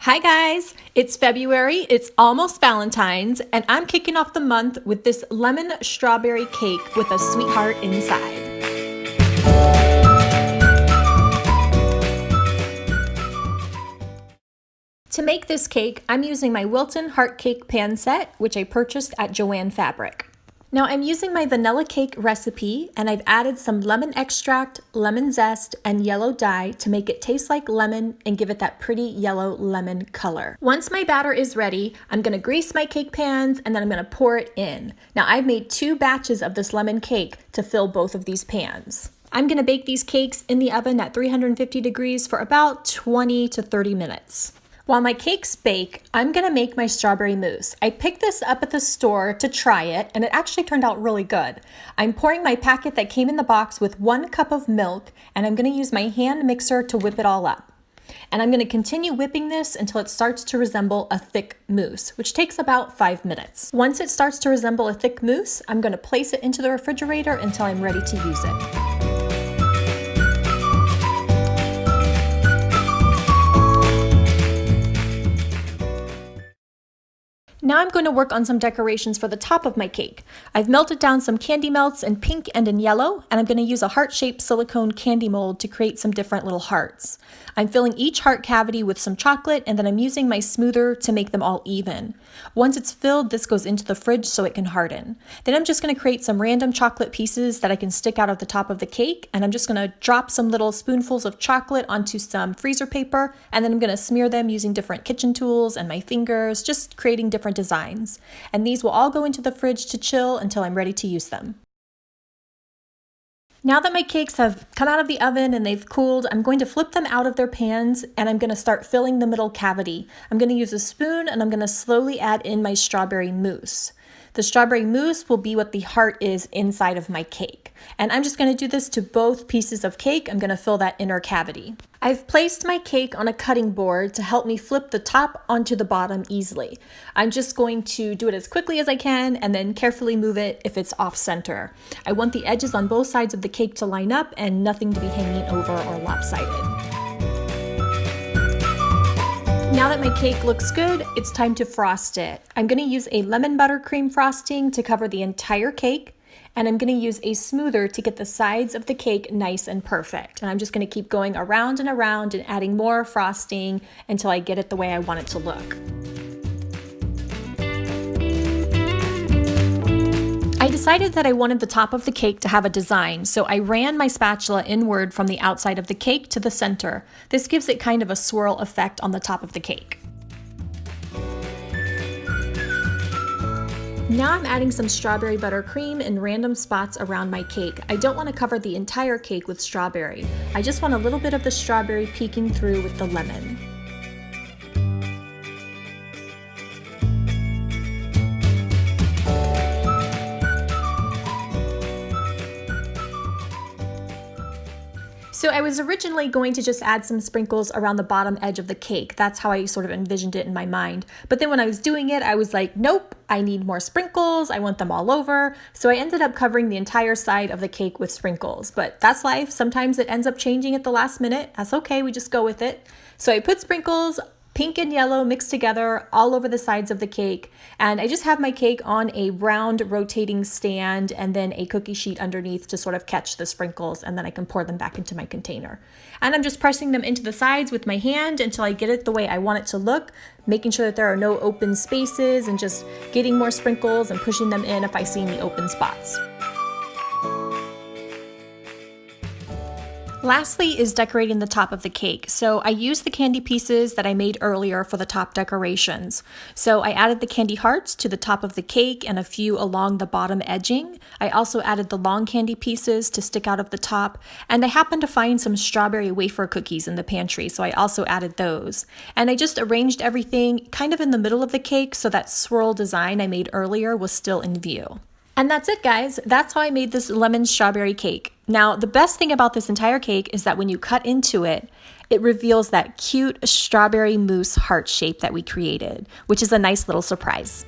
Hi guys, it's February, it's almost Valentine's, and I'm kicking off the month with this lemon strawberry cake with a sweetheart inside. To make this cake, I'm using my Wilton Heart cake pan set, which I purchased at Joann Fabric. Now I'm using my vanilla cake recipe, and I've added some lemon extract, lemon zest, and yellow dye to make it taste like lemon and give it that pretty yellow lemon color. Once my batter is ready, I'm gonna grease my cake pans and then I'm gonna pour it in. Now I've made 2 batches of this lemon cake to fill both of these pans. I'm gonna bake these cakes in the oven at 350 degrees for about 20 to 30 minutes. While my cakes bake, I'm gonna make my strawberry mousse. I picked this up at the store to try it, and it actually turned out really good. I'm pouring my packet that came in the box with 1 cup of milk, and I'm gonna use my hand mixer to whip it all up. And I'm gonna continue whipping this until it starts to resemble a thick mousse, which takes about 5 minutes. Once it starts to resemble a thick mousse, I'm gonna place it into the refrigerator until I'm ready to use it. Now I'm going to work on some decorations for the top of my cake. I've melted down some candy melts in pink and in yellow, and I'm going to use a heart-shaped silicone candy mold to create some different little hearts. I'm filling each heart cavity with some chocolate, and then I'm using my smoother to make them all even. Once it's filled, this goes into the fridge so it can harden. Then I'm just going to create some random chocolate pieces that I can stick out of the top of the cake, and I'm just going to drop some little spoonfuls of chocolate onto some freezer paper, and then I'm going to smear them using different kitchen tools and my fingers, just creating different designs. And these will all go into the fridge to chill until I'm ready to use them. Now that my cakes have come out of the oven and they've cooled, I'm going to flip them out of their pans and I'm going to start filling the middle cavity. I'm going to use a spoon and I'm going to slowly add in my strawberry mousse. The strawberry mousse will be what the heart is inside of my cake. And I'm just going to do this to both pieces of cake. I'm going to fill that inner cavity. I've placed my cake on a cutting board to help me flip the top onto the bottom easily. I'm just going to do it as quickly as I can and then carefully move it if it's off center. I want the edges on both sides of the cake to line up and nothing to be hanging over or lopsided. Now that my cake looks good, it's time to frost it. I'm going to use a lemon buttercream frosting to cover the entire cake, and I'm going to use a smoother to get the sides of the cake nice and perfect. And I'm just going to keep going around and around and adding more frosting until I get it the way I want it to look. I decided that I wanted the top of the cake to have a design, so I ran my spatula inward from the outside of the cake to the center. This gives it kind of a swirl effect on the top of the cake. Now I'm adding some strawberry buttercream in random spots around my cake. I don't want to cover the entire cake with strawberry. I just want a little bit of the strawberry peeking through with the lemon. So I was originally going to just add some sprinkles around the bottom edge of the cake. That's how I sort of envisioned it in my mind. But then when I was doing it, I was like, nope, I need more sprinkles. I want them all over. So I ended up covering the entire side of the cake with sprinkles. But that's life. Sometimes it ends up changing at the last minute. That's okay. We just go with it. So I put sprinkles, pink and yellow mixed together all over the sides of the cake, and I just have my cake on a round rotating stand and then a cookie sheet underneath to sort of catch the sprinkles, and then I can pour them back into my container. And I'm just pressing them into the sides with my hand until I get it the way I want it to look, making sure that there are no open spaces and just getting more sprinkles and pushing them in if I see any open spots. Lastly is decorating the top of the cake. So I used the candy pieces that I made earlier for the top decorations. So I added the candy hearts to the top of the cake and a few along the bottom edging. I also added the long candy pieces to stick out of the top, and I happened to find some strawberry wafer cookies in the pantry, so I also added those. And I just arranged everything kind of in the middle of the cake so that swirl design I made earlier was still in view. And that's it, guys. That's how I made this lemon strawberry cake. Now, the best thing about this entire cake is that when you cut into it, it reveals that cute strawberry mousse heart shape that we created, which is a nice little surprise.